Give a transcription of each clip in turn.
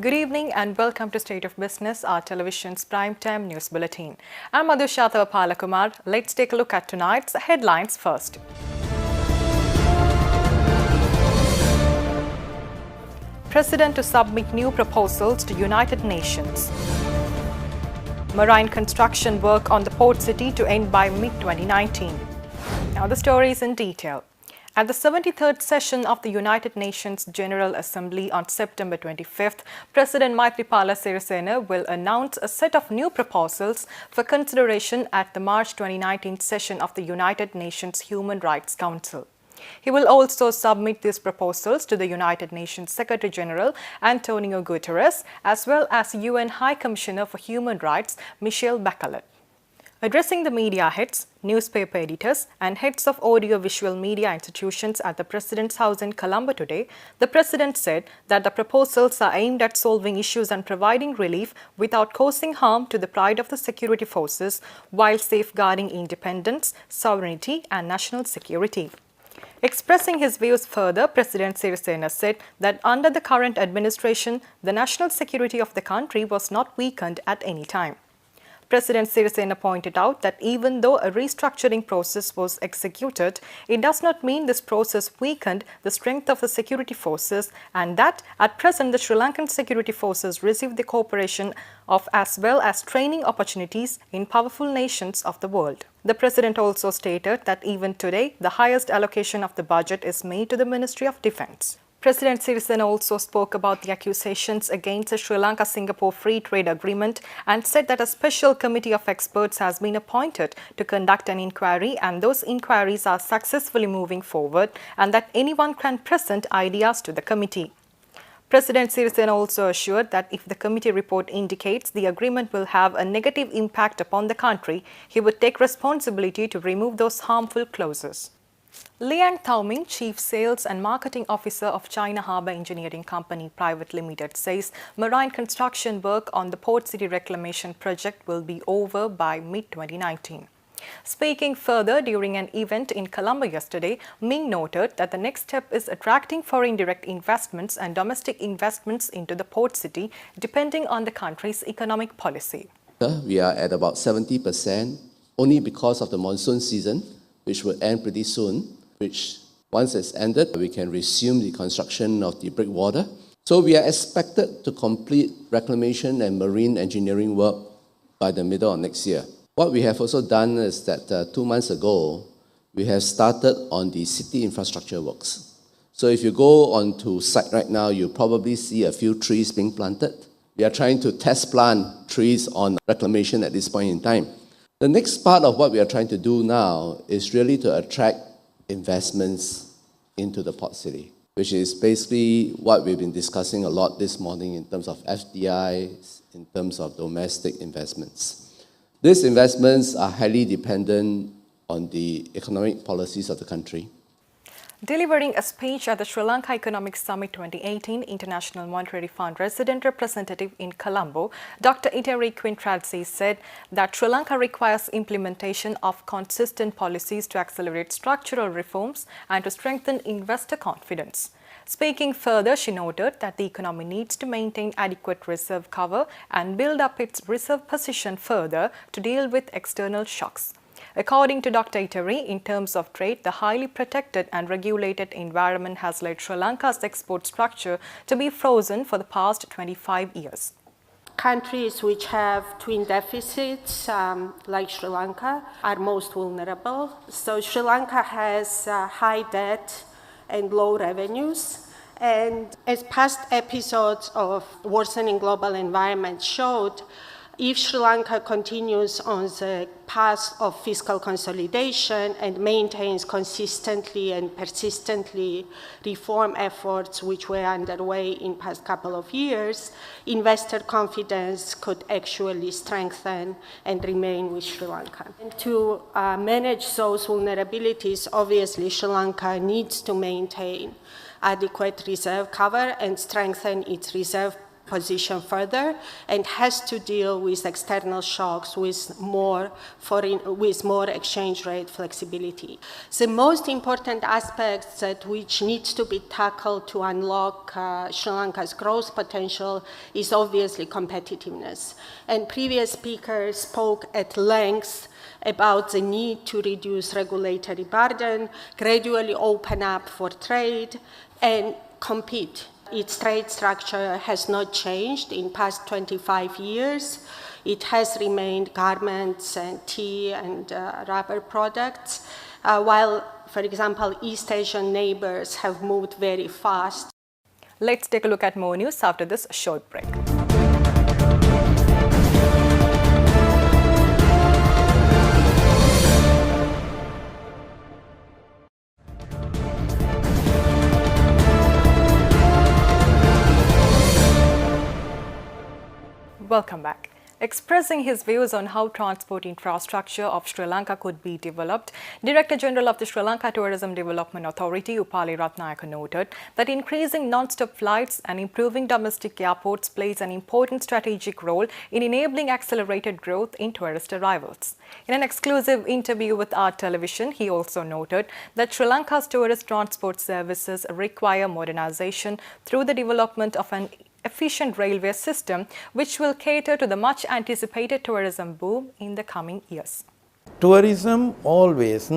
Good evening and welcome to State of Business, our television's primetime news bulletin. I'm Madhushata Palakumar. Let's take a look at tonight's headlines first. President to submit new proposals to United Nations. Marine construction work on the port city to end by mid-2019. Now the stories in detail. At the 73rd session of the United Nations General Assembly on September 25th, President Maithripala Sirisena will announce a set of new proposals for consideration at the March 2019 session of the United Nations Human Rights Council. He will also submit these proposals to the United Nations Secretary General Antonio Guterres as well as UN High Commissioner for Human Rights Michelle Bachelet. Addressing the media heads, newspaper editors and heads of audio-visual media institutions at the President's House in Colombo today, the President said that the proposals are aimed at solving issues and providing relief without causing harm to the pride of the security forces while safeguarding independence, sovereignty and national security. Expressing his views further, President Sirisena said that under the current administration, the national security of the country was not weakened at any time. President Sirisena pointed out that even though a restructuring process was executed, it does not mean this process weakened the strength of the security forces and that at present the Sri Lankan security forces receive the cooperation of as well as training opportunities in powerful nations of the world. The President also stated that even today, the highest allocation of the budget is made to the Ministry of Defence. President Sirisena also spoke about the accusations against the Sri Lanka-Singapore Free Trade Agreement and said that a special committee of experts has been appointed to conduct an inquiry and those inquiries are successfully moving forward and that anyone can present ideas to the committee. President Sirisena also assured that if the committee report indicates the agreement will have a negative impact upon the country, he would take responsibility to remove those harmful clauses. Liang Taoming, Chief Sales and Marketing Officer of China Harbour Engineering Company Private Limited, says marine construction work on the Port City Reclamation project will be over by mid-2019. Speaking further during an event in Colombo yesterday, Ming noted that the next step is attracting foreign direct investments and domestic investments into the port city, depending on the country's economic policy. We are at about 70% only because of the monsoon season, which will end pretty soon, which once it's ended, we can resume the construction of the breakwater. So we are expected to complete reclamation and marine engineering work by the middle of next year. What we have also done is that 2 months ago, we have started on the city infrastructure works. So if you go onto site right now, you'll probably see a few trees being planted. We are trying to test plant trees on reclamation at this point in time. The next part of what we are trying to do now is really to attract investments into the port city, which is basically what we've been discussing a lot this morning in terms of FDIs, in terms of domestic investments. These investments are highly dependent on the economic policies of the country. Delivering a speech at the Sri Lanka Economic Summit 2018, International Monetary Fund resident representative in Colombo, Dr. Iteri Quintradze said that Sri Lanka requires implementation of consistent policies to accelerate structural reforms and to strengthen investor confidence. Speaking further, she noted that the economy needs to maintain adequate reserve cover and build up its reserve position further to deal with external shocks. According to Dr. Iteri, in terms of trade, the highly protected and regulated environment has led Sri Lanka's export structure to be frozen for the past 25 years. Countries which have twin deficits, like Sri Lanka, are most vulnerable. So Sri Lanka has high debt and low revenues. And as past episodes of worsening global environment showed, if Sri Lanka continues on the path of fiscal consolidation and maintains consistently and persistently reform efforts which were underway in past couple of years, investor confidence could actually strengthen and remain with Sri Lanka. And to manage those vulnerabilities, obviously Sri Lanka needs to maintain adequate reserve cover and strengthen its reserve position further and has to deal with external shocks with more exchange rate flexibility. The most important aspect that which needs to be tackled to unlock Sri Lanka's growth potential is obviously competitiveness. And previous speakers spoke at length about the need to reduce regulatory burden, gradually open up for trade, and compete. Its trade structure has not changed in past 25 years. It has remained garments and tea and rubber products, while, for example, East Asian neighbors have moved very fast. Let's take a look at more news after this short break. Welcome back. Expressing his views on how transport infrastructure of Sri Lanka could be developed, Director General of the Sri Lanka Tourism Development Authority, Upali Ratnayaka, noted that increasing non-stop flights and improving domestic airports plays an important strategic role in enabling accelerated growth in tourist arrivals. In an exclusive interview with our television, he also noted that Sri Lanka's tourist transport services require modernization through the development of an efficient railway system, which will cater to the much anticipated tourism boom in the coming years. Tourism always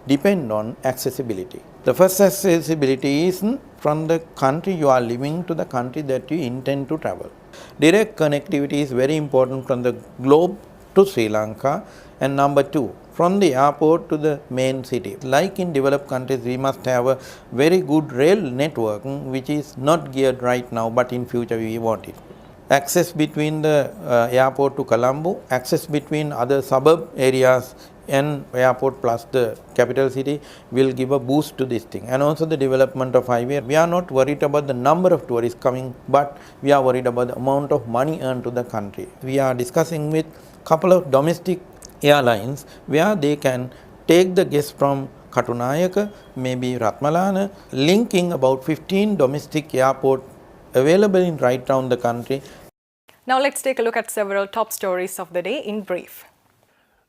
depend on accessibility. The first accessibility is from the country you are living to the country that you intend to travel. Direct connectivity is very important from the globe to Sri Lanka, and number two, from the airport to the main city. Like in developed countries, we must have a very good rail network which is not geared right now, but in future we want it. Access between the airport to Colombo, access between other suburb areas and airport plus the capital city will give a boost to this thing. And also the development of highway. We are not worried about the number of tourists coming, but we are worried about the amount of money earned to the country. We are discussing with couple of domestic airlines where they can take the guests from Katunayaka, maybe Ratmalana, linking about 15 domestic airports available in right around the country. Now let's take a look at several top stories of the day in brief.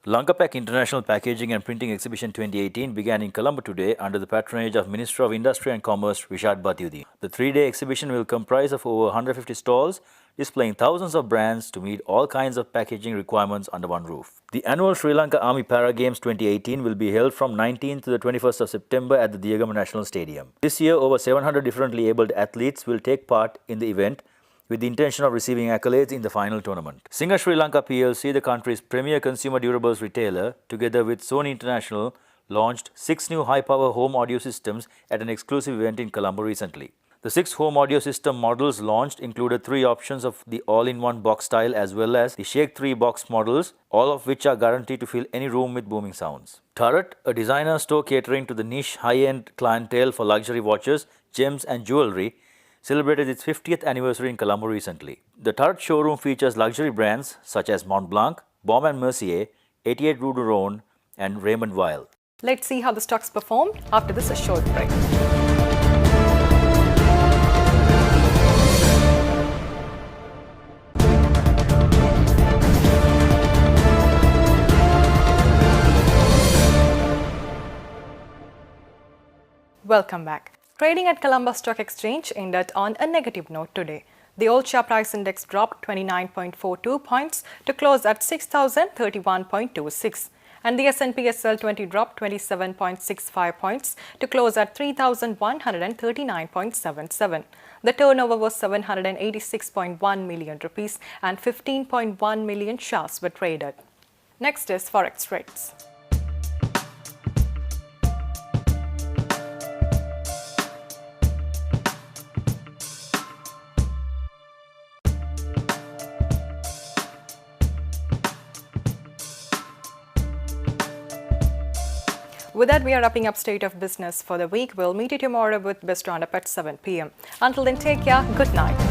Lankapack International Packaging and Printing Exhibition 2018 began in Colombo today under the patronage of Minister of Industry and Commerce Rishad Bathiudeen. The three-day exhibition will comprise of over 150 stalls displaying thousands of brands to meet all kinds of packaging requirements under one roof. The annual Sri Lanka Army Para Games 2018 will be held from 19th to the 21st of September at the Diagama National Stadium. This year, over 700 differently abled athletes will take part in the event with the intention of receiving accolades in the final tournament. Singer Sri Lanka PLC, the country's premier consumer durables retailer, together with Sony International, launched 6 new high-power home audio systems at an exclusive event in Colombo recently. The 6 home audio system models launched included 3 options of the all-in-one box style as well as the Shake 3 box models, all of which are guaranteed to fill any room with booming sounds. Turret, a designer store catering to the niche high-end clientele for luxury watches, gems and jewelry, celebrated its 50th anniversary in Colombo recently. The Turret showroom features luxury brands such as Mont Blanc, Baume & Mercier, 88 Rue du Rhône and Raymond Weil. Let's see how the stocks performed after this short break. Welcome back. Trading at Colombo Stock Exchange ended on a negative note today. The all-share price index dropped 29.42 points to close at 6,031.26, and the S&P SL 20 dropped 27.65 points to close at 3,139.77. The turnover was 786.1 million rupees and 15.1 million shares were traded. Next is Forex rates. With that, we are wrapping up State of Business for the week. We'll meet you tomorrow with Best Roundup at 7 p.m. Until then, take care. Good night.